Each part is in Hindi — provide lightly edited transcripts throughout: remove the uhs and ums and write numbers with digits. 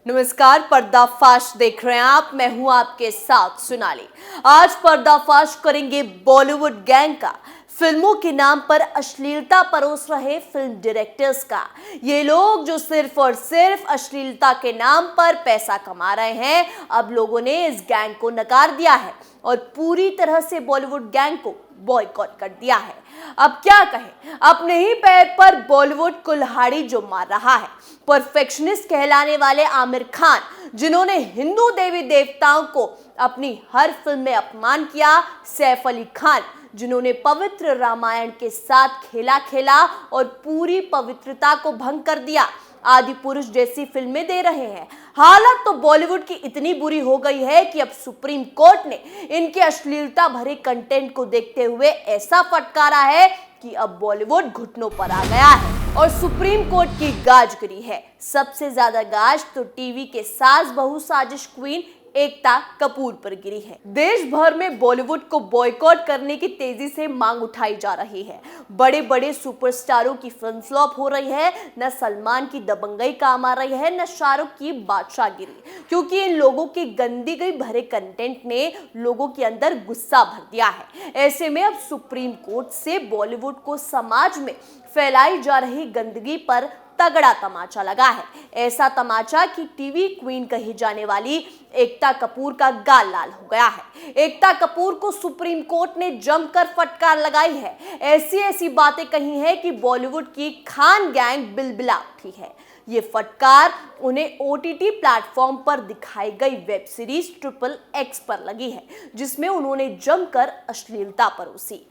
नमस्कार, पर्दाफाश देख रहे हैं आप। मैं हूं आपके साथ सोनाली। आज पर्दाफाश करेंगे बॉलीवुड गैंग का, फिल्मों के नाम पर अश्लीलता परोस रहे फिल्म डायरेक्टर्स का। ये लोग जो सिर्फ और सिर्फ अश्लीलता के नाम पर पैसा कमा रहे हैं, अब लोगों ने इस गैंग को नकार दिया है और पूरी तरह से बॉलीवुड गैंग को बॉयकॉट कर दिया है। अब क्या कहें, अपने ही पैर पर बॉलीवुड कुल्हाड़ी जो मार रहा है। परफेक्शनिस्ट कहलाने वाले आमिर खान, जिन्होंने हिंदू देवी देवताओं को अपनी हर फिल्म में अपमान किया। सैफ अली खान, जिन्होंने पवित्र रामायण के साथ खेला खेला और पूरी पवित्रता को भंग कर दिया। आदि पुरुष जैसी फिल्में दे रहे हैं। हालत तो बॉलीवुड की इतनी बुरी हो गई है कि अब सुप्रीम कोर्ट ने इनके अश्लीलता भरे कंटेंट को देखते हुए ऐसा फटकारा है कि अब बॉलीवुड घुटनों पर आ गया है और सुप्रीम कोर्ट की गाज गिरी है। सबसे ज्यादा गाज तो टीवी के सास बहू साजिश क्वीन एकता कपूर पर गिरी है। देश भर में बॉलीवुड को बॉयकॉट करने की तेजी से मांग उठाई जा रही है। बड़े बड़े सुपरस्टारों की फिल्म फ्लॉप हो रही है। न सलमान की दबंगई काम आ रही है, न शाहरुख की बादशाहगिरी, क्योंकि इन लोगों के गंदी गई भरे कंटेंट ने लोगों के अंदर गुस्सा भर दिया है। ऐसे में अब सुप्रीम कोर्ट से बॉलीवुड को समाज में फैलाई जा रही गंदगी पर तगड़ा तमाचा लगा है। ऐसा तमाचा कि टीवी क्वीन कही जाने वाली एकता कपूर का गाल लाल हो गया है। एकता कपूर को सुप्रीम कोर्ट ने जमकर फटकार लगाई है। ऐसी ऐसी बातें कही हैं कि बॉलीवुड की खान गैंग बिलबिला उठी है। ये फटकार उन्हें ओटीटी प्लेटफॉर्म पर दिखाई गई वेब सीरीज XXX पर लगी है, जिसमें उन्होंने जमकर अश्लीलता परोसी।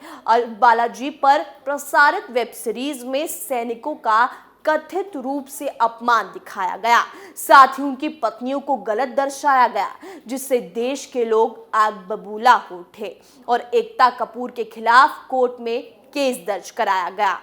बालाजी पर प्रसारित वेब सीरीज में सैनिकों का कथित रूप से अपमान दिखाया गया, साथ ही उनकी पत्नियों को गलत दर्शाया गया, जिससे देश के लोग आग बबूला हो उठे और एकता कपूर के खिलाफ कोर्ट में केस दर्ज कराया गया।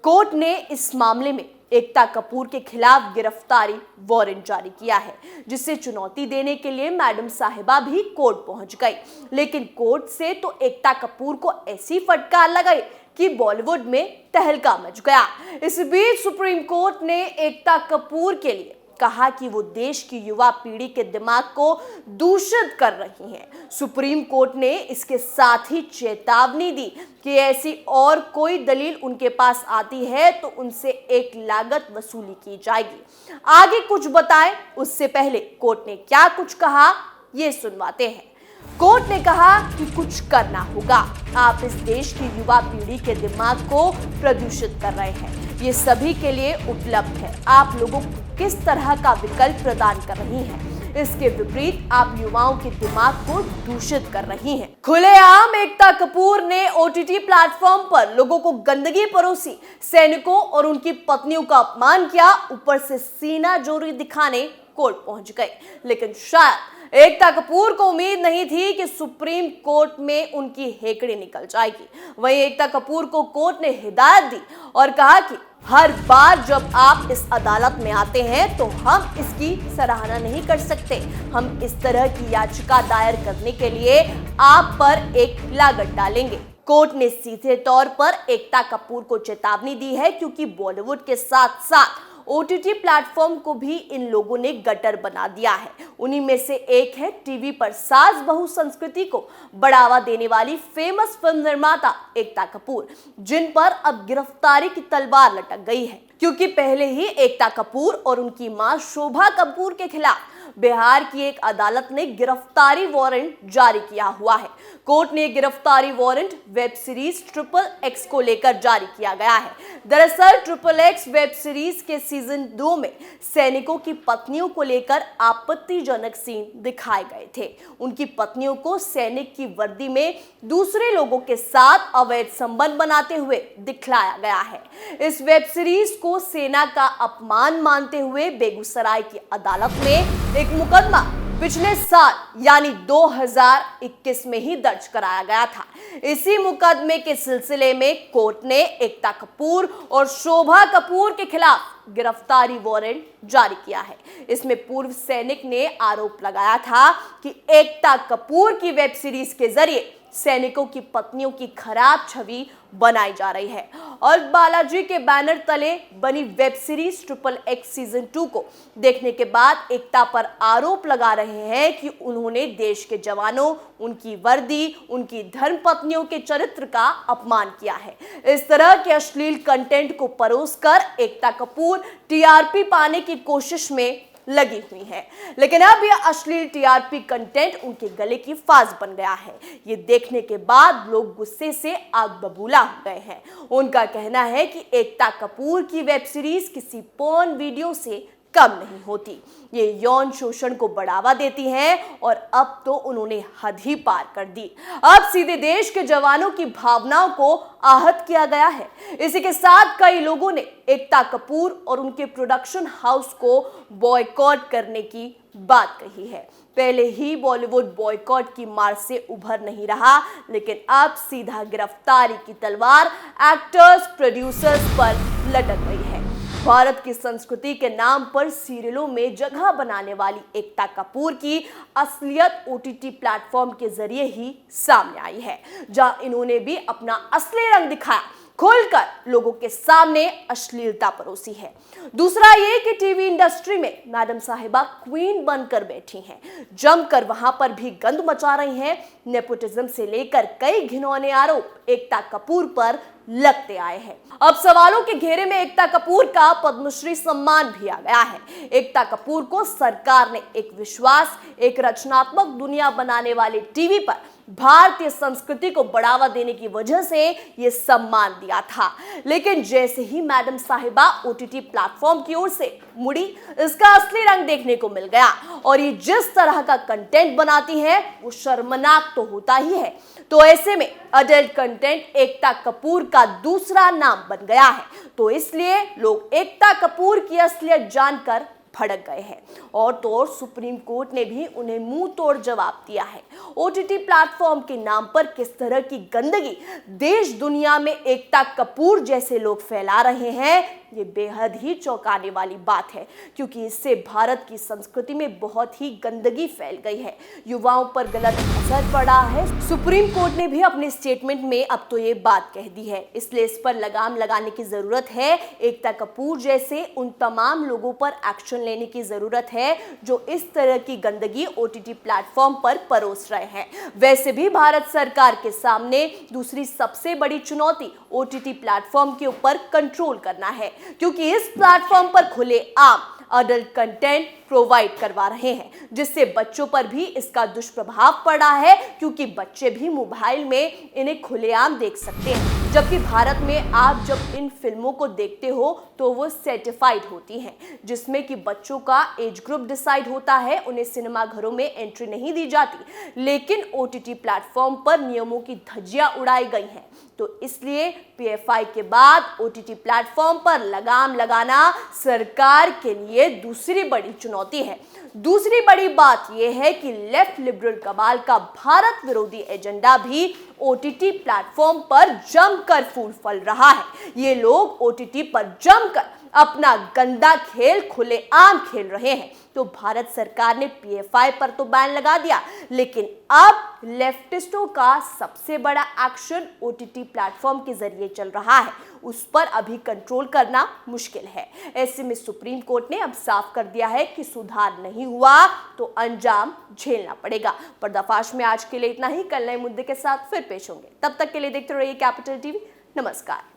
कोर्ट ने इस मामले में एकता कपूर के खिलाफ गिरफ्तारी वारंट जारी किया है, जिसे चुनौती देने के लिए मैडम साहिबा भी कोर्ट पहुंच गई। लेकिन कोर्ट से तो एकता कपूर को ऐसी फटकार लगाई कि बॉलीवुड में तहलका मच गया। इस बीच सुप्रीम कोर्ट ने एकता कपूर के लिए कहा कि वो देश की युवा पीढ़ी के दिमाग को दूषित कर रही हैं। सुप्रीम कोर्ट ने इसके साथ ही चेतावनी दी कि ऐसी और कोई दलील उनके पास आती है तो उनसे एक लागत वसूली की जाएगी। आगे कुछ बताएं उससे पहले कोर्ट ने क्या कुछ कहा, ये सुनवाते हैं। कोर्ट ने कहा कि कुछ करना होगा। आप इस देश की युवा पीढ़ी के दिमाग को प्रदूषित कर रहे हैं। ये सभी के लिए उपलब्ध है। आप लोगों को किस तरह का विकल्प प्रदान कर रही हैं। इसके विपरीत आप युवाओं के दिमाग को दूषित कर रही हैं। खुलेआम एकता कपूर ने ओटीटी प्लेटफॉर्म पर लोगों को गंदगी परोसी, सैनिकों और उनकी पत्नियों का अपमान किया, ऊपर से सीना जोरी दिखाने कोर्ट पहुंच गए। लेकिन शायद एकता कपूर को उम्मीद नहीं थी कि सुप्रीम कोर्ट में उनकी हेकड़ी निकल जाएगी। वहीं एकता कपूर को कोर्ट ने हिदायत दी और कहा कि हर बार जब आप इस अदालत में आते हैं तो हम इसकी सराहना नहीं कर सकते। हम इस तरह की याचिका दायर करने के लिए आप पर एक लागत डालेंगे। कोर्ट ने सीधे तौर पर एकता कपूर को चेतावनी दी है, क्योंकि बॉलीवुड के साथ साथ ओटीटी प्लेटफॉर्म को भी इन लोगों ने गटर बना दिया है। उन्हीं में से एक है टीवी पर सास बहू संस्कृति को बढ़ावा देने वाली फेमस फिल्म निर्माता एकता कपूर, जिन पर अब गिरफ्तारी की तलवार लटक गई है, क्योंकि पहले ही एकता कपूर और उनकी मां शोभा कपूर के खिलाफ बिहार की एक अदालत ने गिरफ्तारी वारंट जारी किया हुआ है। कोर्ट ने गिरफ्तारी वारंट वेब सीरीज XXX को लेकर जारी किया गया है। दरअसल XXX वेब सीरीज के सीजन 2 में सैनिकों की पत्नियों को लेकर आपत्तिजनक सीन दिखाए गए थे। उनकी पत्नियों को सैनिक की वर्दी में दूसरे लोगों के साथ अवैध संबंध बनाते हुए दिखलाया गया है। इस वेब सीरीज को सेना का अपमान मानते हुए बेगूसराय की अदालत में एक मुकदमा पिछले साल यानी 2021 में ही दर्ज कराया गया था। इसी मुकदमे के सिलसिले में कोर्ट ने एकता कपूर और शोभा कपूर के खिलाफ गिरफ्तारी वारंट जारी किया है। इसमें पूर्व सैनिक ने आरोप लगाया था कि एकता कपूर की वेब सीरीज के जरिए सैनिकों की पत्नियों की खराब छवि बनाई जा रही है। और बालाजी के बैनर तले बनी वेब सीरीज XXX सीजन 2 को देखने के बाद एकता पर आरोप लगा रहे हैं कि उन्होंने देश के जवानों, उनकी वर्दी, उनकी धर्मपत्नियों के चरित्र का अपमान किया है। इस तरह के अश्लील कंटेंट को परोसकर एकता कपूर टीआरपी पाने की कोशिश में लगी हुई है। लेकिन अब यह अश्लील टीआरपी कंटेंट उनके गले की फांस बन गया है। ये देखने के बाद लोग गुस्से से आग बबूला हो गए हैं। उनका कहना है कि एकता कपूर की वेब सीरीज किसी पोर्न वीडियो से कम नहीं होती। ये यौन शोषण को बढ़ावा देती हैं और अब तो उन्होंने हद ही पार कर दी। अब सीधे देश के जवानों की भावनाओं को आहत किया गया है। इसी के साथ कई लोगों ने एकता कपूर और उनके प्रोडक्शन हाउस को बॉयकॉट करने की बात कही है। पहले ही बॉलीवुड बॉयकॉट की मार से उभर नहीं रहा, लेकिन अब सीधा गिरफ्तारी की तलवार एक्टर्स, प्रोड्यूसर्स पर लटक गई है। भारत की संस्कृति के नाम पर सीरियलों में जगह बनाने वाली एकता कपूर की असलियत ओटीटी प्लेटफॉर्म के जरिए ही सामने आई है, जहां इन्होंने भी अपना असली रंग दिखाया, खुलकर लोगों के सामने अश्लीलता परोसी है। दूसरा ये कि टीवी इंडस्ट्री में मैडम साहिबा क्वीन बनकर बैठी हैं, जमकर वहां पर भी गंद मचा रही हैं। नेपोटिज्म से लेकर कई घिनौने आरोप एकता कपूर पर लगते आए हैं। अब सवालों के घेरे में एकता कपूर का पद्मश्री सम्मान भी आ गया है। एकता कपूर को सरकार ने एक विश्वास, एक रचनात्मक दुनिया बनाने वाले टीवी पर भारतीय संस्कृति को बढ़ावा देने की वजह से यह सम्मान दिया था। लेकिन जैसे ही मैडम साहिबा ओटीटी प्लेटफॉर्म की ओर से मुड़ी, इसका असली रंग देखने को मिल गया। और ये जिस तरह का कंटेंट बनाती है वो शर्मनाक तो होता ही है। तो ऐसे में अडल्ट कंटेंट एकता कपूर का दूसरा नाम बन गया है। तो इसलिए लोग एकता कपूर की असलियत जानकर भड़क गए हैं। और तो और सुप्रीम कोर्ट ने भी उन्हें मुंह तोड़ जवाब दिया है। ओटीटी प्लेटफॉर्म के नाम पर किस तरह की गंदगी देश दुनिया में एकता कपूर जैसे लोग फैला रहे हैं, ये बेहद ही चौंकाने वाली बात है, क्योंकि इससे भारत की संस्कृति में बहुत ही गंदगी फैल गई है, युवाओं पर गलत असर पड़ा है। सुप्रीम कोर्ट ने भी अपने स्टेटमेंट में अब तो ये बात कह दी है, इसलिए इस पर लगाम लगाने की जरूरत है। एकता कपूर जैसे उन तमाम लोगों पर एक्शन लेने की जरूरत है जो इस तरह की गंदगी ओटीटी प्लेटफॉर्म पर परोस रहे हैं। वैसे भी भारत सरकार के सामने दूसरी सबसे बड़ी चुनौती ओटीटी प्लेटफॉर्म के ऊपर कंट्रोल करना है, क्योंकि इस प्लेटफॉर्म पर खुले आम अडल्ट कंटेंट प्रोवाइड करवा रहे हैं, जिससे बच्चों पर भी इसका दुष्प्रभाव पड़ा है, क्योंकि बच्चे भी मोबाइल में इन्हें खुलेआम देख सकते हैं। जबकि भारत में आप जब इन फिल्मों को देखते हो तो वो सर्टिफाइड होती हैं, जिसमें कि बच्चों का एज ग्रुप डिसाइड होता है, उन्हें सिनेमा घरों में एंट्री नहीं दी जाती। लेकिन ओटीटी प्लेटफॉर्म पर नियमों की धज्जियां उड़ाई गई हैं। तो इसलिए पीएफआई के बाद ओटीटी प्लेटफॉर्म पर लगाम लगाना सरकार के लिए दूसरी बड़ी चुनौती है। दूसरी बड़ी बात यह है कि लेफ्ट लिबरल कबाल का भारत विरोधी एजेंडा भी ओटीटी प्लेटफॉर्म पर जमकर फूल फल रहा है। ये लोग ओटीटी पर जमकर अपना गंदा खेल खुलेआम खेल रहे हैं। तो भारत सरकार ने पीएफआई पर तो बैन लगा दिया, लेकिन अब लेफ्टिस्टों का सबसे बड़ा एक्शन ओटीटी प्लेटफॉर्म के जरिए चल रहा है, उस पर अभी कंट्रोल करना मुश्किल है। ऐसे में सुप्रीम कोर्ट ने अब साफ कर दिया है कि सुधार नहीं हुआ तो अंजाम झेलना पड़ेगा। पर्दाफाश में आज के लिए इतना ही। कल नए मुद्दे के साथ फिर पेश होंगे। तब तक के लिए देखते रहिए कैपिटल टीवी। नमस्कार।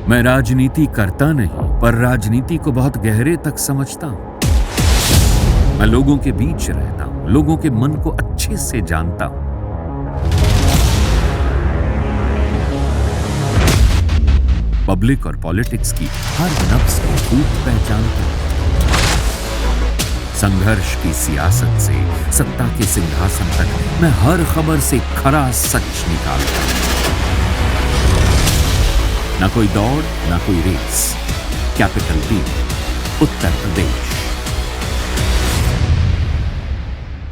मैं राजनीति करता नहीं, पर राजनीति को बहुत गहरे तक समझता हूं। मैं लोगों के बीच रहता हूं, लोगों के मन को अच्छे से जानता हूं। पब्लिक और पॉलिटिक्स की हर नब्ज को खूब पहचानता हूं। संघर्ष की सियासत से सत्ता के सिंहासन तक मैं हर खबर से खरा सच निकालता हूं। ना कोई दौड़, ना कोई race. Capital B, Uttar Pradesh.